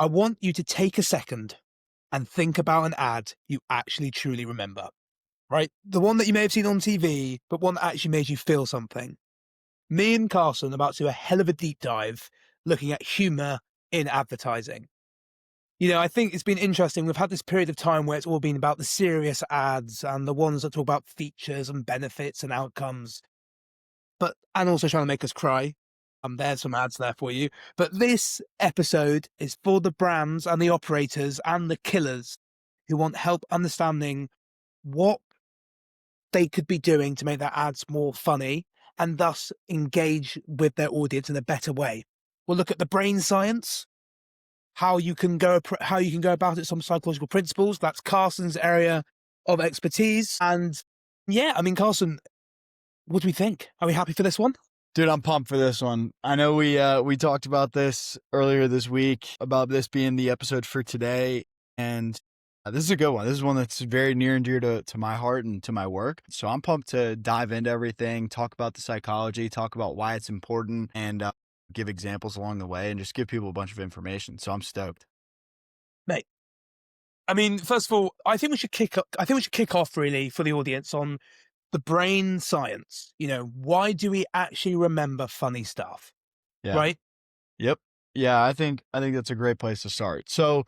I want you to take a second and think about an ad you actually truly remember, right? The one that you may have seen on TV, but one that actually made you feel something. Me and Carson are about to do a hell of a deep dive looking at humor in advertising. I think it's been interesting. We've had this period of time where it's all been about the serious ads and the ones that talk about features and benefits and outcomes, and also trying to make us cry. There's some ads there for you. But this episode is for the brands and the operators and the killers who want help understanding what they could be doing to make their ads more funny and thus engage with their audience in a better way. We'll look at the brain science, how you can go about it, some psychological principles. That's Carson's area of expertise. And yeah, I mean, Carson, what do we think? Are we happy for this one? Dude, I'm pumped for this one. I know we talked about this earlier this week, about this being the episode for today. And this is a good one. This is one that's very near and dear to my heart and to my work. So I'm pumped to dive into everything, talk about the psychology, talk about why it's important, and give examples along the way and just give people a bunch of information. So I'm stoked. Mate, I mean, first of all, I think we should kick off really for the audience on the brain science. Why do we actually remember funny stuff? Yeah. Right? Yep. Yeah, I think that's a great place to start. So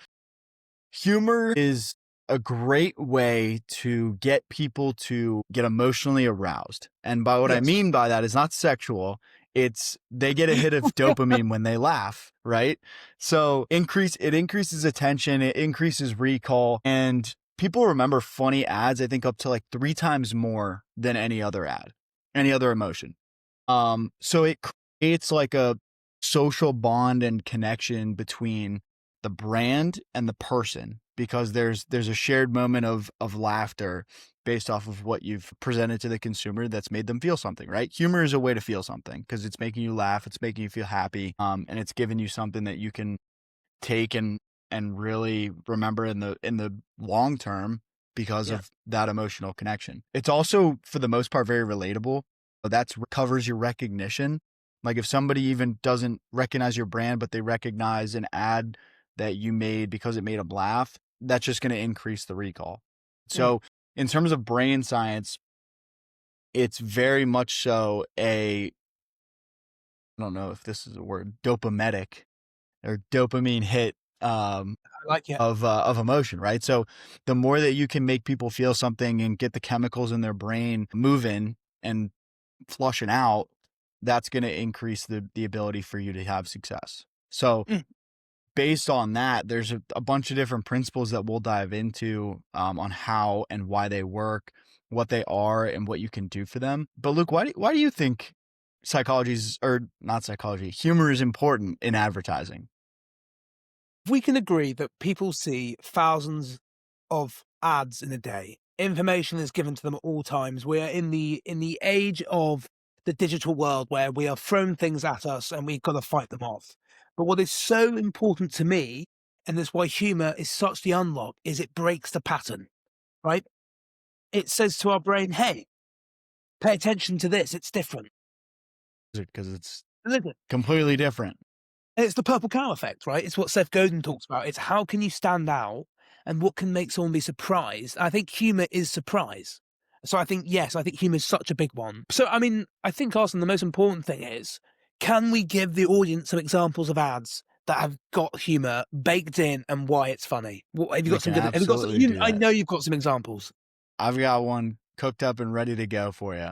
humor is a great way to get people to get emotionally aroused. And by what I mean by that is not sexual. It's they get a hit of dopamine when they laugh, right? So it increases attention, it increases recall, and people remember funny ads, I think, up to like 3 times more than any other ad, any other emotion. So it creates like a social bond and connection between the brand and the person, because there's a shared moment of laughter based off of what you've presented to the consumer that's made them feel something, right? Humor is a way to feel something because it's making you laugh, it's making you feel happy, and it's giving you something that you can take and really remember in the long term because of that emotional connection. It's also, for the most part, very relatable. That covers your recognition. Like if somebody even doesn't recognize your brand, but they recognize an ad that you made because it made them laugh, that's just going to increase the recall. So in terms of brain science, it's very much so I don't know if this is a word, dopamitic or dopamine hit I like it. of emotion, right? So the more that you can make people feel something and get the chemicals in their brain moving and flushing out, that's going to increase the ability for you to have success. So based on that, there's a bunch of different principles that we'll dive into on how and why they work, what they are, and what you can do for them. But Luke, why do you think humor is important in advertising? We can agree that people see thousands of ads in a day. Information is given to them at all times. We are in the age of the digital world where we are thrown things at us and we've got to fight them off. But what is so important to me, and that's why humor is such the unlock, is it breaks the pattern, right? It says to our brain, hey, pay attention to this. It's different. Because it's Listen, completely different. it's the purple cow effect, right? It's what Seth Godin talks about. It's how can you stand out and what can make someone be surprised. I think humor is surprise. So I think humor is such a big one. So, I mean, I think, Carson, the most important thing is, can we give the audience some examples of ads that have got humor baked in and why it's funny? Have you got some good? I know you've got some examples. I've got one cooked up and ready to go for you.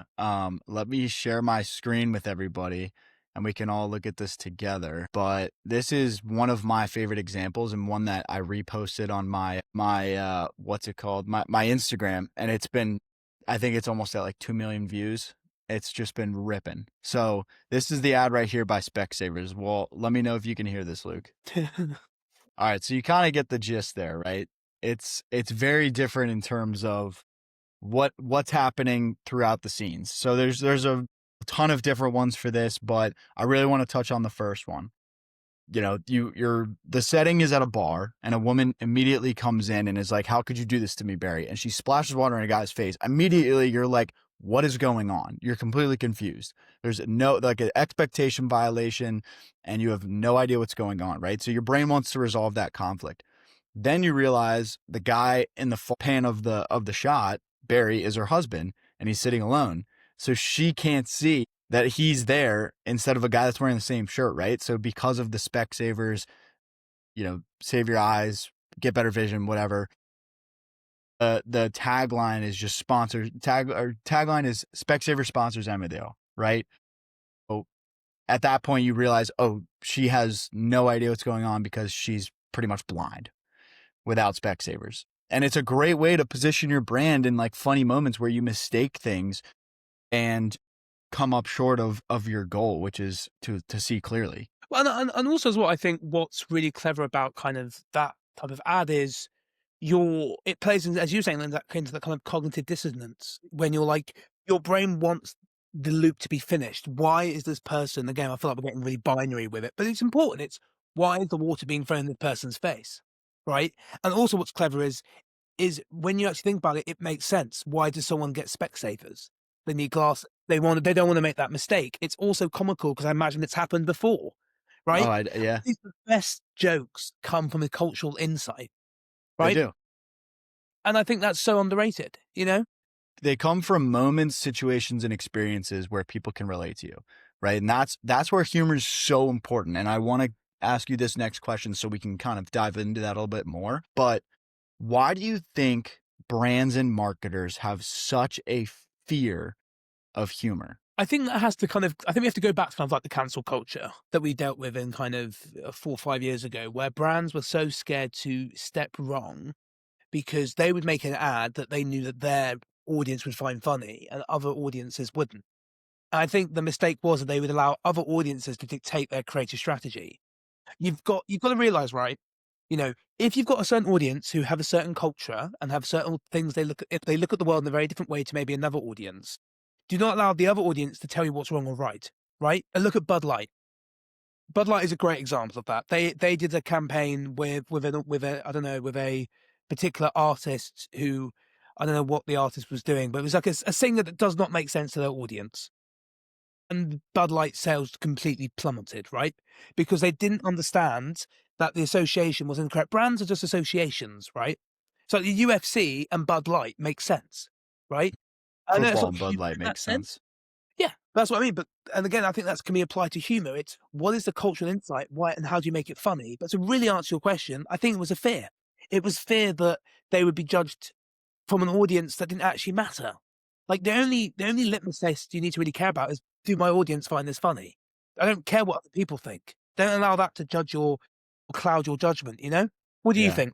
Let me share my screen with everybody and we can all look at this together. But this is one of my favorite examples and one that I reposted on my what's it called? My Instagram. And I think it's almost at like 2 million views. It's just been ripping. So this is the ad right here by Specsavers. Well, let me know if you can hear this, Luke. All right. So you kind of get the gist there, right? It's very different in terms of what's happening throughout the scenes. So there's a ton of different ones for this, but I really want to touch on the first one. The setting is at a bar and a woman immediately comes in and is like, "How could you do this to me, Barry?" And she splashes water in a guy's face. Immediately you're like, what is going on? You're completely confused. There's no like an expectation violation and you have no idea what's going on, right? So your brain wants to resolve that conflict. Then you realize the guy in the pan of the shot, Barry, is her husband and he's sitting alone. So she can't see that he's there instead of a guy that's wearing the same shirt, right? So because of the spec savers, save your eyes, get better vision, whatever. The tagline is just tagline is Specsaver sponsors Emmerdale, right? So at that point you realize, oh, she has no idea what's going on because she's pretty much blind without Specsavers. And it's a great way to position your brand in like funny moments where you mistake things and come up short of your goal, which is to see clearly. Well, and also as well, I think what's really clever about kind of that type of ad is it plays in, as you're saying, that into the kind of cognitive dissonance when you're like, your brain wants the loop to be finished. Why is this person, again, I feel like we're getting really binary with it, but it's important. It's why is the water being thrown in the person's face, right? And also what's clever is when you actually think about it, it makes sense. Why does someone get Specsavers? They need glass. They don't want to make that mistake. It's also comical because I imagine it's happened before, right? Oh, yeah, These the best jokes come from a cultural insight, they right? do. And I think that's so underrated, They come from moments, situations, and experiences where people can relate to you, right? And that's where humor is so important. And I want to ask you this next question so we can kind of dive into that a little bit more. But why do you think brands and marketers have such a fear of humor? I think that has to I think we have to go back to kind of like the cancel culture that we dealt with in kind of 4 or 5 years ago, where brands were so scared to step wrong because they would make an ad that they knew that their audience would find funny and other audiences wouldn't. And I think the mistake was that they would allow other audiences to dictate their creative strategy. You've got to realize, right? If you've got a certain audience who have a certain culture and have certain things if they look at the world in a very different way to maybe another audience, do not allow the other audience to tell you what's wrong or right, right? And look at Bud Light. Bud Light is a great example of that. They did a campaign with a particular artist who, I don't know what the artist was doing, but it was like a singer that does not make sense to their audience. And Bud Light sales completely plummeted, right? Because they didn't understand that the association was incorrect. Brands are just associations, right? So the UFC and Bud Light make sense, right? I know it's Football not and Bud humor Light in that makes sense. sense. Yeah, that's what I mean. But and again, I think that's can be applied to humor. It's what is the cultural insight? Why and how do you make it funny? But to really answer your question, I think it was a fear. It was fear that they would be judged from an audience that didn't actually matter. Like the only litmus test you need to really care about is, do my audience find this funny? I don't care what other people think. Don't allow that to judge or cloud your judgment. What do you Yeah. think?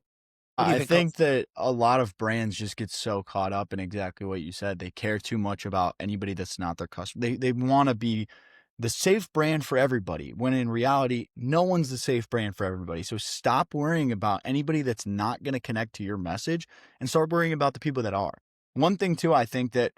What do you I think, Carson? think that a lot of brands just get so caught up in exactly what you said. They care too much about anybody that's not their customer. They want to be the safe brand for everybody, when in reality, no one's the safe brand for everybody. So stop worrying about anybody that's not going to connect to your message and start worrying about the people that are. One thing too, I think that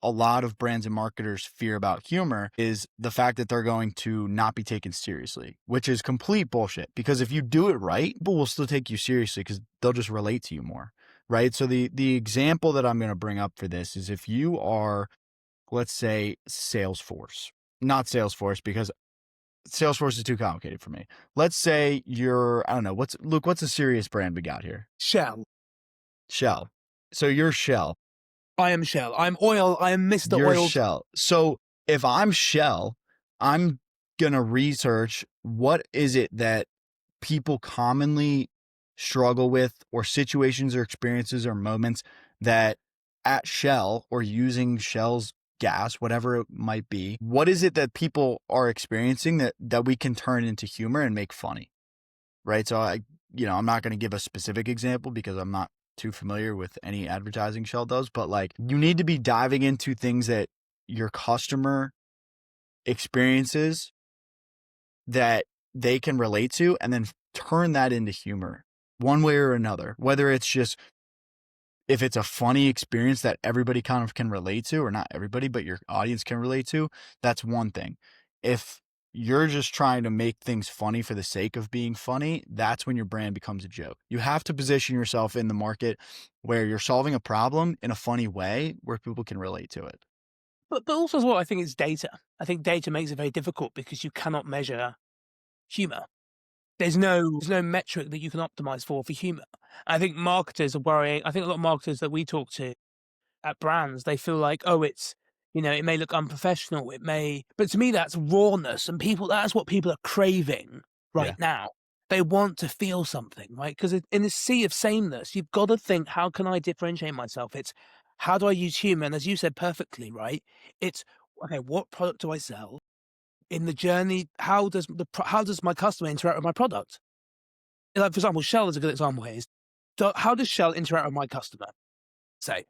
a lot of brands and marketers fear about humor is the fact that they're going to not be taken seriously, which is complete bullshit. Because if you do it right, people will still take you seriously because they'll just relate to you more, right? So the example that I'm going to bring up for this is if you are, let's say, Salesforce, not Salesforce because Salesforce is too complicated for me. Let's say I don't know, what's a serious brand we got here? Shell. Shell. So you're Shell. I am Shell. I'm oil. I am Mr. You're Oil. Shell. So if I'm Shell, I'm gonna research what is it that people commonly struggle with, or situations or experiences or moments that at Shell or using Shell's gas, whatever it might be, what is it that people are experiencing that we can turn into humor and make funny, right? So I'm not going to give a specific example because I'm not too familiar with any advertising Shell does, but like you need to be diving into things that your customer experiences that they can relate to and then turn that into humor one way or another, whether it's just if it's a funny experience that everybody kind of can relate to, or not everybody, but your audience can relate to, that's one thing. If you're just trying to make things funny for the sake of being funny, that's when your brand becomes a joke. You have to position yourself in the market where you're solving a problem in a funny way where people can relate to it. But also as well, I think it's data. I think data makes it very difficult because you cannot measure humor. There's no metric that you can optimize for humor. I think marketers are worrying. I think a lot of marketers that we talk to at brands, they feel like, oh, it may look unprofessional. It may, but to me, that's rawness, and that's what people are craving right Yeah. now. They want to feel something, right? Because in a sea of sameness, you've got to think, how can I differentiate myself? It's how do I use humor? And as you said perfectly, right? It's okay. What product do I sell? In the journey, how does my customer interact with my product? Like, for example, Shell is a good example here. How does Shell interact with my customer? Say,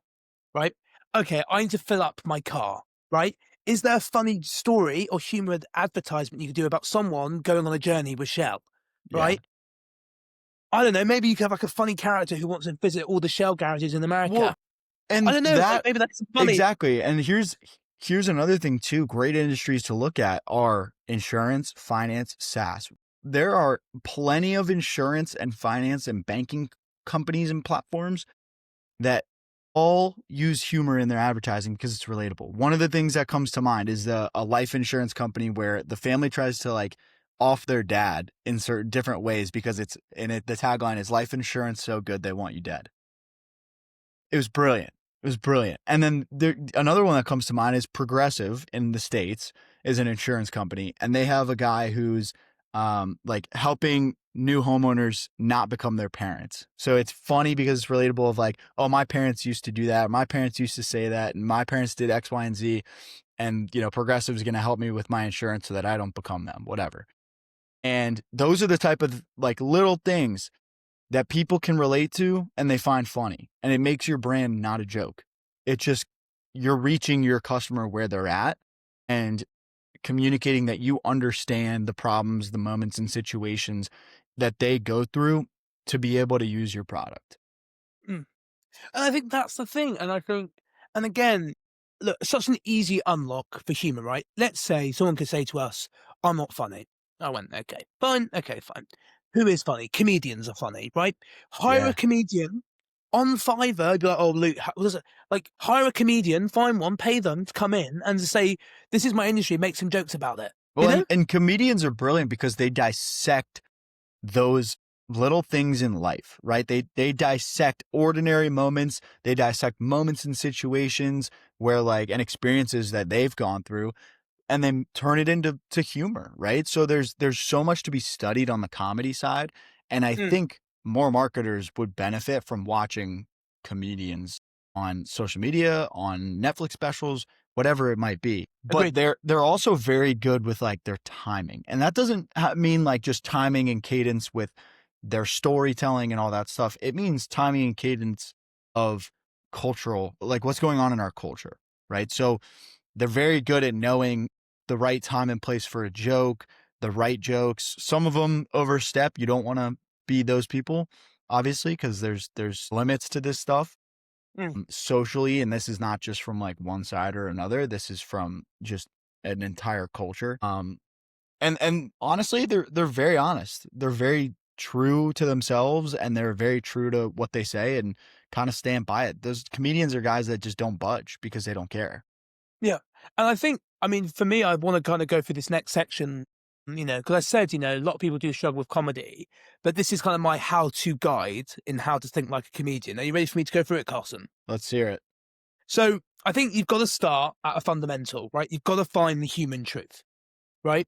right? Okay, I need to fill up my car, right? Is there a funny story or humorous advertisement you could do about someone going on a journey with Shell, Yeah. right? I don't know. Maybe you could have like a funny character who wants to visit all the Shell garages in Well, America. I and don't know. Like that maybe that's funny. exactly. And here's another thing too. Great industries to look at are insurance, finance, SaaS. There are plenty of insurance and finance and banking companies and platforms that all use humor in their advertising because it's relatable. One of the things that comes to mind is a life insurance company where the family tries to like off their dad in certain different ways because the tagline is life insurance so good they want you dead. It was brilliant. It was brilliant. And then another one that comes to mind is Progressive in the States is an insurance company, and they have a guy who's like helping new homeowners not become their parents. So it's funny because it's relatable of like, oh, my parents used to do that. My parents used to say that, and my parents did X, Y, and Z. And Progressive is going to help me with my insurance so that I don't become them, whatever. And those are the type of like little things that people can relate to and they find funny. And it makes your brand not a joke. It just, you're reaching your customer where they're at and communicating that you understand the problems, the moments, and situations that they go through to be able to use your product. Mm. And I think that's the thing. And I think, and again, look, such an easy unlock for humor, right? Let's say someone could say to us, I'm not funny. I went, okay, fine. Okay, fine. Who is funny? Comedians are funny, right? Hire a Yeah. comedian on Fiverr. Be like, oh, Luke, what is it? Like, hire a comedian, find one, pay them to come in and to say, this is my industry, make some jokes about it. You Well, know? and comedians are brilliant because they dissect those little things in life, right? They dissect ordinary moments, they dissect moments and situations where like and experiences that they've gone through and then turn it into humor, right? So there's so much to be studied on the comedy side, and I Mm, think more marketers would benefit from watching comedians on social media, on Netflix specials, whatever it might be. But agreed. they're also very good with like their timing, and that doesn't mean like just timing and cadence with their storytelling and all that stuff. It means timing and cadence of cultural, like what's going on in our culture, right? So they're very good at knowing the right time and place for a joke, the right jokes. Some of them overstep. You don't want to be those people, obviously, because there's limits to this stuff Mm, socially, and this is not just from like one side or another. This is from just an entire culture. And honestly, they're very honest. They're very true to themselves, and they're very true to what they say, and kind of stand by it. Those comedians are guys that just don't budge because they don't care. yeah. And I think, I mean, for me, I want to kind of go through this next section, because I said, a lot of people do struggle with comedy, but this is kind of my how to guide in how to think like a comedian. Are you ready for me to go through it, Carson? Let's hear it. So I think you've got to start at a fundamental, right? You've got to find the human truth, right?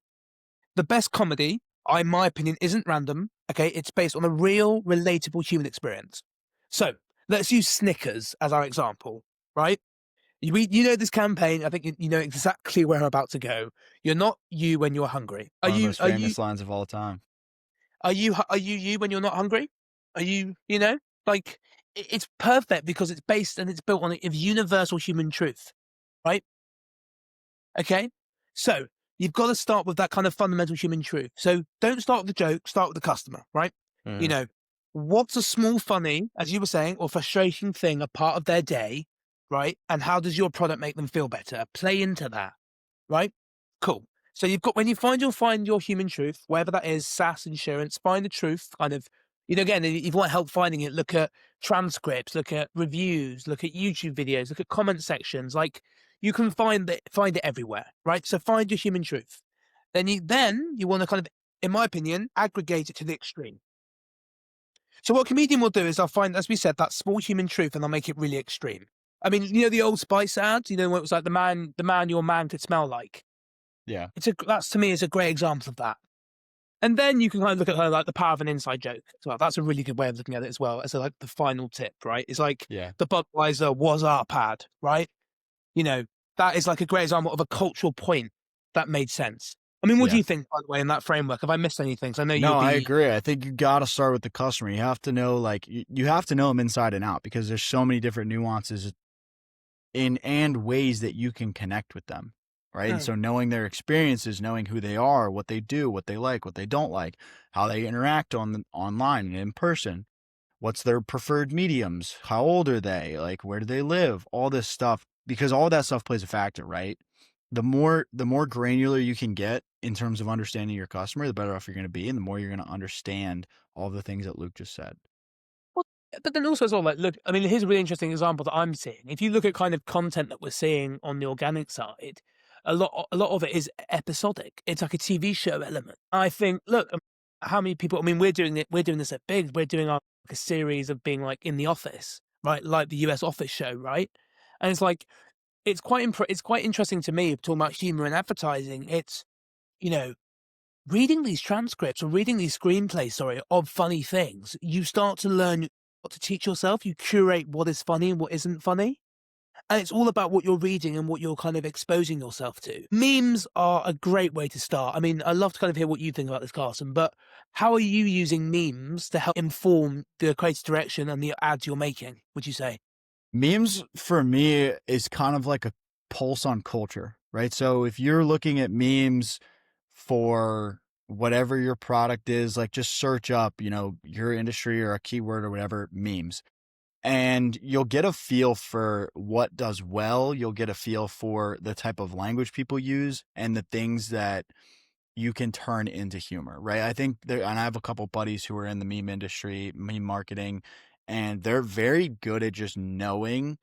The best comedy, in my opinion, isn't random. Okay. It's based on a real, relatable human experience. So let's use Snickers as our example, right? You know this campaign. I think you know exactly where I'm about to go. You're not you when you're hungry. Are One of the you? most Are you? famous lines of all time. Are you when you're not hungry? Are you? Like it's perfect because it's based and it's built on a universal human truth, right? Okay, so you've got to start with that kind of fundamental human truth. So don't start with the joke. Start with the customer, right? You Mhm. know, what's a small, funny, as you were saying, or frustrating thing, a part of their day, right? And how does your product make them feel better? Play into that, right? Cool. So you'll find your human truth, wherever that is, SaaS insurance, find the truth, kind of, again, if you want help finding it, look at transcripts, look at reviews, look at YouTube videos, look at comment sections, like, you can find it everywhere, right? So find your human truth. Then you want to kind of, in my opinion, aggregate it to the extreme. So what a comedian will do is I'll find, as we said, that small human truth, and I'll make it really extreme. I mean, the Old Spice ads, when it was like the man your man could smell like. Yeah. That's to me is a great example of that. And then you can kind of look at her like the power of an inside joke as well. That's a really good way of looking at it as well. As like the final tip, right? It's like Yeah. the Budweiser was our pad, right? You know, that is like a great example of a cultural point that made sense. I mean, what do Yeah. you think, by the way, in that framework? Have I missed anything? 'Cause I know you'll No, I be. agree. I think you got to start with the customer. You have to know, like, you have to know them inside and out because there's so many different nuances in and ways that you can connect with them. Right. And Mm. so knowing their experiences, knowing who they are, what they do, what they like, what they don't like, how they interact online and in person, what's their preferred mediums, how old are they, like, where do they live, all this stuff, because all that stuff plays a factor, right? The more granular you can get in terms of understanding your customer, the better off you're going to be, and the more you're going to understand all the things that Luke just said. Well, but then also as well, like, look, I mean, here's a really interesting example that I'm seeing. If you look at kind of content that we're seeing on the organic side, a lot of it is episodic. It's like a TV show element. I think, look, how many people? I mean, we're doing it. We're doing this at Big. We're doing like a series of being like in the office, right? Like the US Office show, right? And it's like it's quite interesting to me talking about humor and advertising. It's you know reading these transcripts or reading these screenplays, sorry, of funny things, you start to learn what to teach yourself. You curate what is funny and what isn't funny. And it's all about what you're reading and what you're kind of exposing yourself to. Memes are a great way to start. I mean, I'd love to kind of hear what you think about this, Carson, but how are you using memes to help inform the creative direction and the ads you're making, would you say? Memes for me is kind of like a pulse on culture, right? So if you're looking at memes for whatever your product is, like just search up, your industry or a keyword or whatever, memes. And you'll get a feel for what does well. You'll get a feel for the type of language people use and the things that you can turn into humor, right? I think there, and I have a couple buddies who are in the meme industry, meme marketing, and they're very good at just knowing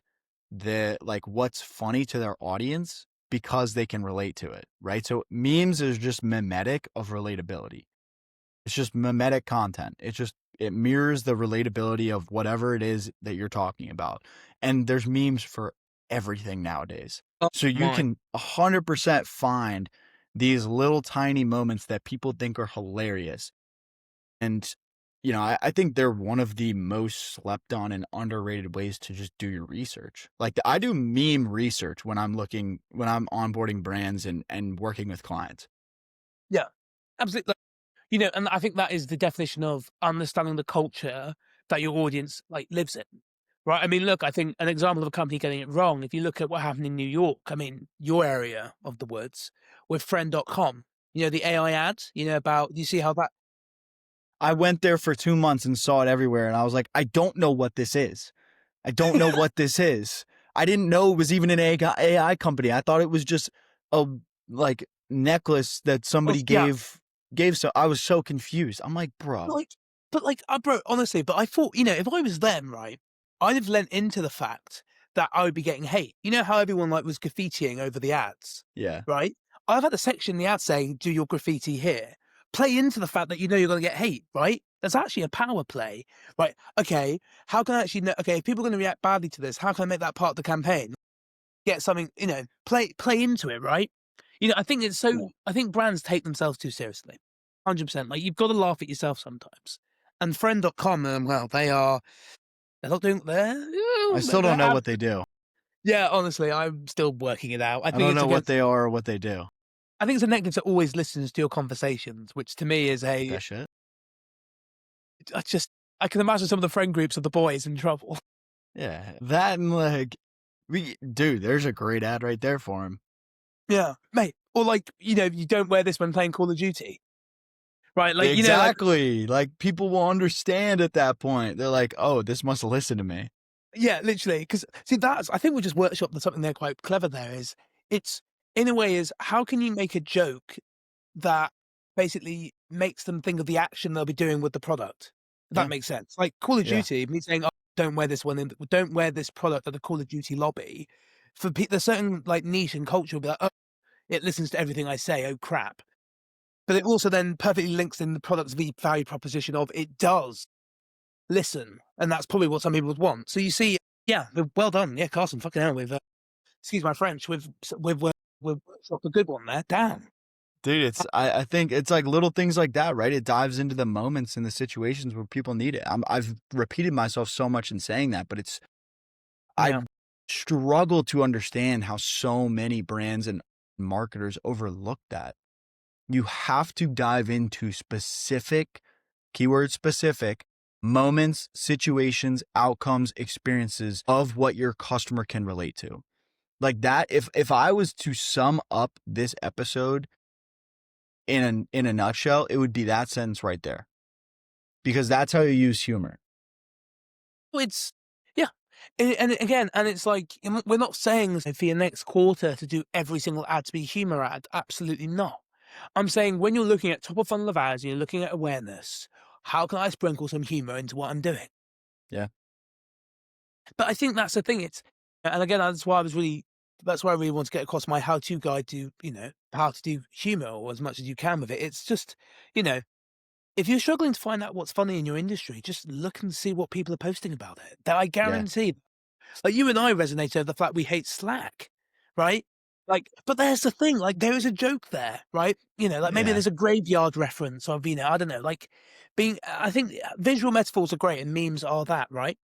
like what's funny to their audience because they can relate to it, right? So memes is just mimetic of relatability. It's just mimetic content. It mirrors the relatability of whatever it is that you're talking about. And there's memes for everything nowadays. Oh, So you my. can 100% find these little tiny moments that people think are hilarious. And, I think they're one of the most slept on and underrated ways to just do your research. Like I do meme research when I'm onboarding brands and working with clients. Yeah, absolutely. And I think that is the definition of understanding the culture that your audience like lives in, right? I mean, look, I think an example of a company getting it wrong, if you look at what happened in New York, I mean, your area of the woods with friend.com, the AI ads, about, you see how that, I went there for 2 months and saw it everywhere, and I was like, "I don't know what this is. I don't know what this is." I didn't know it was even an AI company. I thought it was just a, like, necklace that somebody yeah, gave, so I was so confused. I'm like, "Bro." like, bro, honestly, but I thought, if I was them, right, I'd have lent into the fact that I would be getting hate. You know how everyone like was graffitiing over the ads, Yeah. right? I've had a section in the ad saying, "Do your graffiti here." Play into the fact that you're going to get hate, right? That's actually a power play, right? Okay, how can I actually know? Okay, if people are going to react badly to this, how can I make that part of the campaign? Get something, play into it, right? I think it's so. I think brands take themselves too seriously, 100%. Like you've got to laugh at yourself sometimes. And friend.com, well, they're not doing I still don't know what they do. yeah, honestly, I'm still working it out. I I think don't it's know what against they are or what they do. I think it's a negative to always listens to your conversations, which to me is Like a that shit? I just I can imagine some of the friend groups of the boys in trouble. Yeah. That and, like, dude, there's a great ad right there for him. Yeah, mate. Or like, you don't wear this when playing Call of Duty, right? Like, like Exactly. Like, people will understand at that point. They're like, "Oh, this must listen to me." yeah, literally. Because see, I think we just workshopped something there quite clever. There is it's in a way is how can you make a joke that basically makes them think of the action they'll be doing with the product. If that Yeah. makes sense. Like Call of Yeah. Duty, me saying, "Oh, don't wear this product at the Call of Duty lobby." for there's certain like niche and culture will be like, oh, it listens to everything I say. Oh crap! But it also then perfectly links in the product's value proposition of it does listen, and that's probably what some people would want. So you see, yeah, well done, yeah, Carson, fucking hell, with excuse my French, with a good one there. Damn. Dude, I think it's like little things like that, right? It dives into the moments and the situations where people need it. I've repeated myself so much in saying that, but I Yeah. struggle to understand how so many brands and marketers overlook that. You have to dive into specific, keyword specific moments, situations, outcomes, experiences of what your customer can relate to. Like that, if I was to sum up this episode in a nutshell, it would be that sentence right there. Because that's how you use humor. Well, it's yeah, and again, and it's like we're not saying for your next quarter to do every single ad to be a humor ad. Absolutely not. I'm saying when you're looking at top of funnel of ads, and you're looking at awareness. How can I sprinkle some humor into what I'm doing? Yeah. But I think that's the thing. It's and again, that's why I really want to get across my how-to guide to how to do humor or as much as you can with it. It's just you know if you're struggling to find out what's funny in your industry, just look and see what people are posting about it. That I Yeah. guarantee, like you and I resonate over the fact we hate Slack, right? Like, but there's the thing, like there is a joke there, right? Like maybe Yeah. there's a graveyard reference of, I don't know, like I think visual metaphors are great and memes are that, right?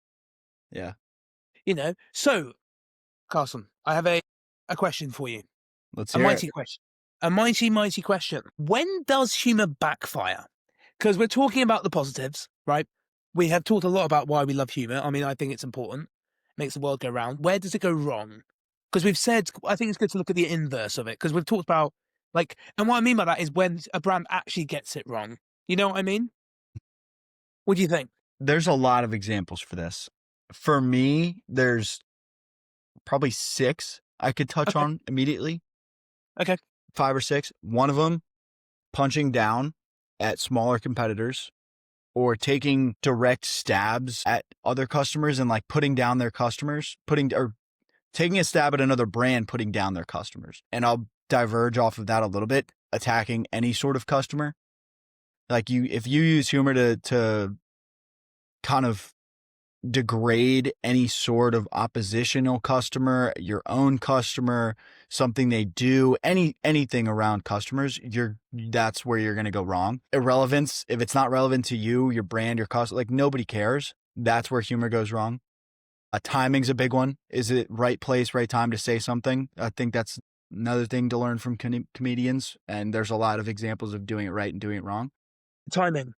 Yeah. So Carson, I have a question for you. Let's A hear it. mighty question. A mighty, mighty question. When does humor backfire? Because we're talking about the positives, right? We have talked a lot about why we love humor. I mean, I think it's important. Makes the world go round. Where does it go wrong? Because we've said, I think it's good to look at the inverse of it. Because we've talked about, like, and what I mean by that is when a brand actually gets it wrong. You know what I mean? What do you think? There's a lot of examples for this. For me, there's probably 6 I could touch Okay. on immediately. Okay. 5 or 6. One of them, punching down at smaller competitors or taking direct stabs at other customers and like putting down their customers, or taking a stab at another brand, putting down their customers. And I'll diverge off of that a little bit, attacking any sort of customer. Like if you use humor to kind of degrade any sort of oppositional customer, your own customer, something they do, anything around customers, that's where you're going to go wrong. Irrelevance, if it's not relevant to you, your brand, your cost, like nobody cares. That's where humor goes wrong. Timing's a big one. Is it right place, right time to say something? I think that's another thing to learn from comedians. And there's a lot of examples of doing it right and doing it wrong. Timing.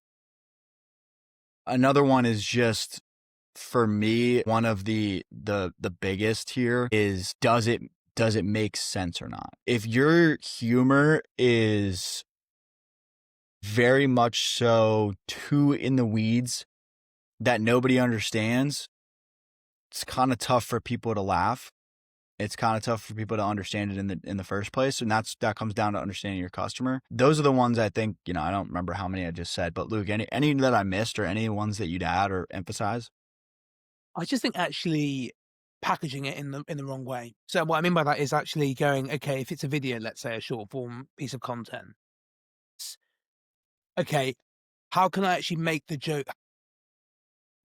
Another one is just, for me, one of the biggest here is does it make sense or not? If your humor is very much so too in the weeds that nobody understands, it's kind of tough for people to laugh. It's kind of tough for people to understand it in the first place, and that comes down to understanding your customer. Those are the ones I think, I don't remember how many I just said, but Luke, any that I missed or any ones that you'd add or emphasize? I just think actually packaging it in the wrong way. So what I mean by that is actually going, okay, if it's a video, let's say a short form piece of content, okay, how can I actually make the joke?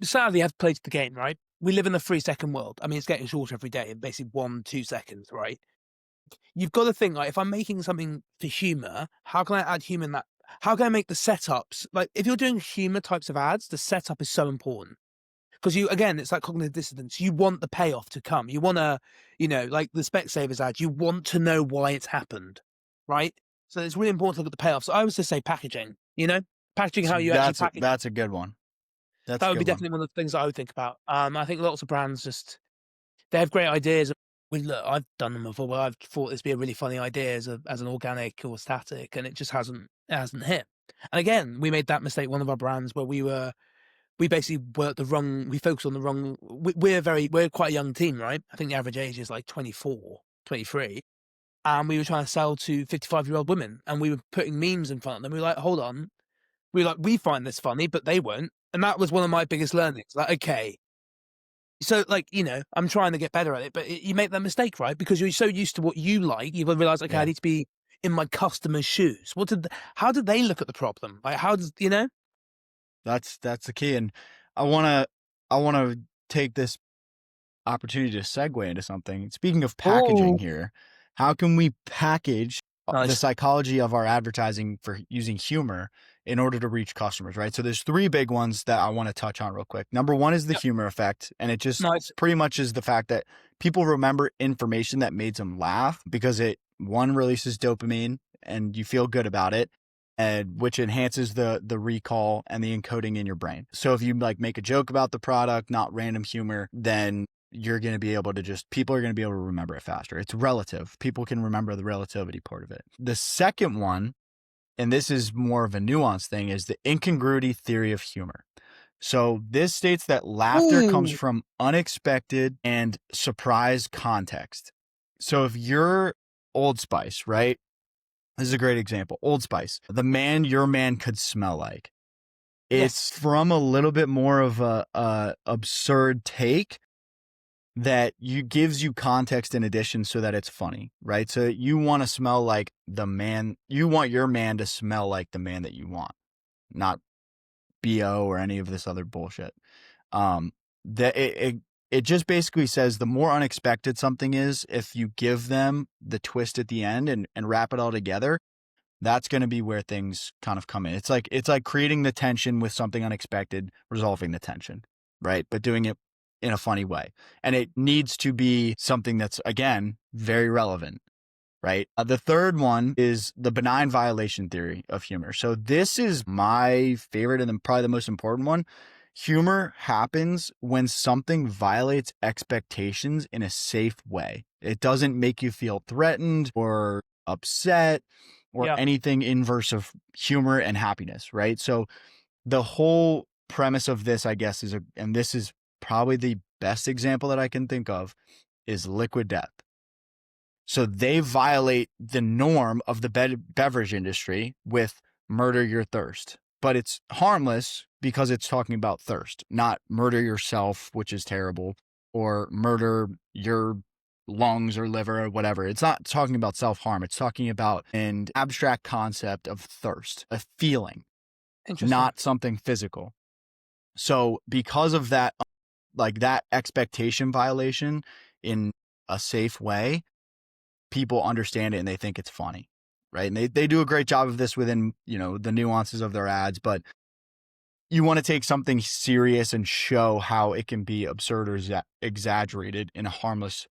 Sadly, I've played the game, right? We live in a 3-second world. I mean, it's getting shorter every day, in basically 1-2 seconds, right? You've got to think like, if I'm making something for humor, how can I add humor in that? How can I make the setups like if you're doing humor types of ads, the setup is so important. Because again, it's like cognitive dissonance. You want the payoff to come. You want to, like the Specsavers ad, you want to know why it's happened, right? So it's really important to look at the payoff. So I was to say packaging, packaging how you actually package. That's a good one. That's That a would be good one. definitely one of the things that I would think about. I think lots of brands they have great ideas. Look, I've done them before. Where I've thought this would be a really funny idea as an organic or static, and it just hasn't hit. And again, we made that mistake. One of our brands where we basically worked we focused on the wrong, we're quite a young team, right? I think the average age is like 24, 23. And we were trying to sell to 55-year-old women and we were putting memes in front of them. We were like, hold on. We find this funny, but they won't. And that was one of my biggest learnings. Like, okay, So, like, I'm trying to get better at it, but you make that mistake, right? Because you're so used to what you like, you've realized, okay, I Yeah. need to be in my customer's shoes. How did they look at the problem? Like, how does, That's the key. And I wanna take this opportunity to segue into something. Speaking of packaging Oh, here, how can we package the nice. psychology of our advertising for using humor in order to reach customers, right? So there's three big ones that I want to touch on real quick. Number one is the Yep, humor effect, and it just nice. pretty much is the fact that people remember information that made them laugh because it one releases dopamine and you feel good about it, and which enhances the recall and the encoding in your brain. So if you like make a joke about the product, not random humor, then you're going to be able to people are going to be able to remember it faster. It's relative. People can remember the relativity part of it. The second one, and this is more of a nuanced thing, is the incongruity theory of humor. So this states that laughter comes Ooh, from unexpected and surprise context. So if you're Old Spice, right? This is a great example. Old Spice, the man your man could smell like. It's yes, from a little bit more of a absurd take that you gives you context in addition so that it's funny, right? So you want to smell like the man, you want your man to smell like the man that you want, not BO or any of this other bullshit. Um, that it just basically says the more unexpected something is, if you give them the twist at the end and wrap it all together, that's going to be where things kind of come in. It's like creating the tension with something unexpected, resolving the tension, right? But doing it in a funny way. And it needs to be something that's, again, very relevant, right? The third one is the benign violation theory of humor. So this is my favorite and then probably the most important one. Humor happens when something violates expectations in a safe way. It doesn't make you feel threatened or upset or yeah, anything inverse of humor and happiness, right? So the whole premise of this, I guess, and this is probably the best example that I can think of, is liquid death. So they violate the norm of the beverage industry with murder your thirst. But it's harmless because it's talking about thirst, not murder yourself, which is terrible, or murder your lungs or liver or whatever. It's not talking about self harm. It's talking about an abstract concept of thirst, a feeling, interesting. not something physical. So because of that, like that expectation violation in a safe way, people understand it and they think it's funny, right? And they do a great job of this within, the nuances of their ads, but you want to take something serious and show how it can be absurd or exaggerated in a harmless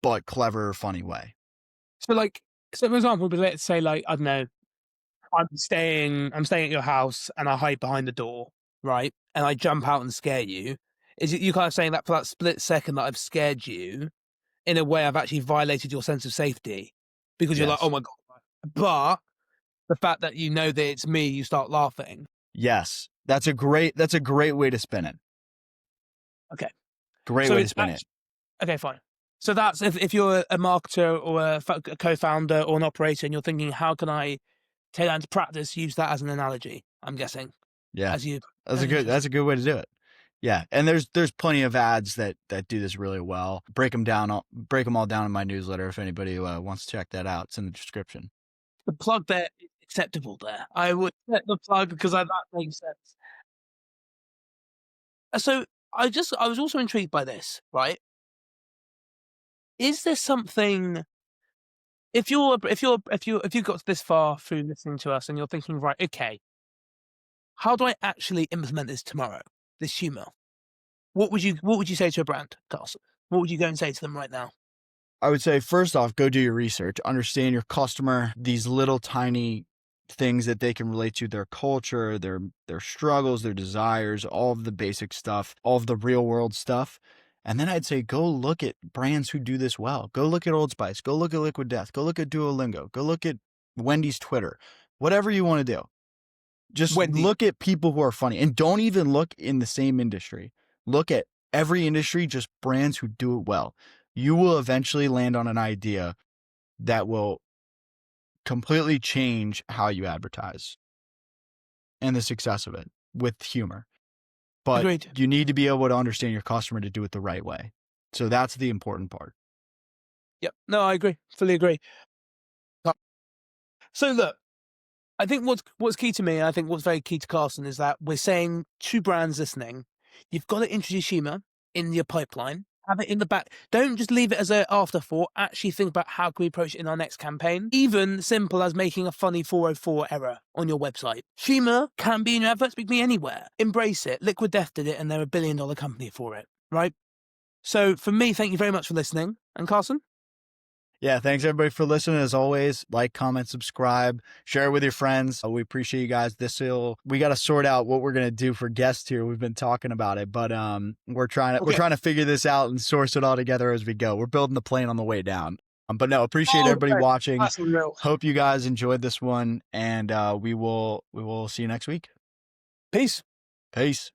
but clever, funny way. So, like, so for example, but let's say, like, I don't know, I'm staying at your house and I hide behind the door, right? And I jump out and scare you. Is it you kind of saying that for that split second that I've scared you, in a way I've actually violated your sense of safety because you're like, oh Yes. my god. But the fact that you know that it's me, you start laughing. Yes. That's a great way to spin it. Okay. Great So way to it's spin it. okay, fine. So that's if you're a marketer or a co-founder or an operator and you're thinking, how can I take that into practice, use that as an analogy, I'm guessing, Yeah. as you That's a that's good that's interesting. a good way to do it. Yeah, and there's plenty of ads that do this really well. Break them all down in my newsletter if anybody wants to check that out. It's in the description. The plug there is acceptable there. I would set the plug because that makes sense. So I was also intrigued by this, right? Is there something if you got this far through listening to us and you're thinking, right, okay, how do I actually implement this tomorrow? This humor. What would you say to a brand, Carson? What would you go and say to them right now? I would say first off, go do your research, understand your customer, these little tiny things that they can relate to, their culture, their struggles, their desires, all of the basic stuff, all of the real world stuff. And then I'd say go look at brands who do this well. Go look at Old Spice, go look at Liquid Death, go look at Duolingo, go look at Wendy's Twitter. Whatever you want to do. Just Wendy. look at people who are funny and don't even look in the same industry. Look at every industry, just brands who do it well. You will eventually land on an idea that will completely change how you advertise and the success of it with humor. but Agreed. you need to be able to understand your customer to do it the right way. So that's the important part. Yep. No, I agree. Fully agree. So look, I think what's key to me, and I think what's very key to Carson, is that we're saying to brands listening, you've got to introduce humor in your pipeline. Have it in the back. Don't just leave it as an afterthought. Actually think about how can we approach it in our next campaign. Even simple as making a funny 404 error on your website. Humor can be in your adverts, it can be anywhere. Embrace it. Liquid Death did it and they're $1 billion company for it, right? So for me, thank you very much for listening. And Carson? Yeah, thanks everybody for listening. As always, like, comment, subscribe, share it with your friends. We appreciate you guys. We got to sort out what we're gonna do for guests here. We've been talking about it, but we're trying to figure this out and source it all together as we go. We're building the plane on the way down. But no, appreciate everybody watching. That's real. Hope you guys enjoyed this one, and we will see you next week. Peace. Peace.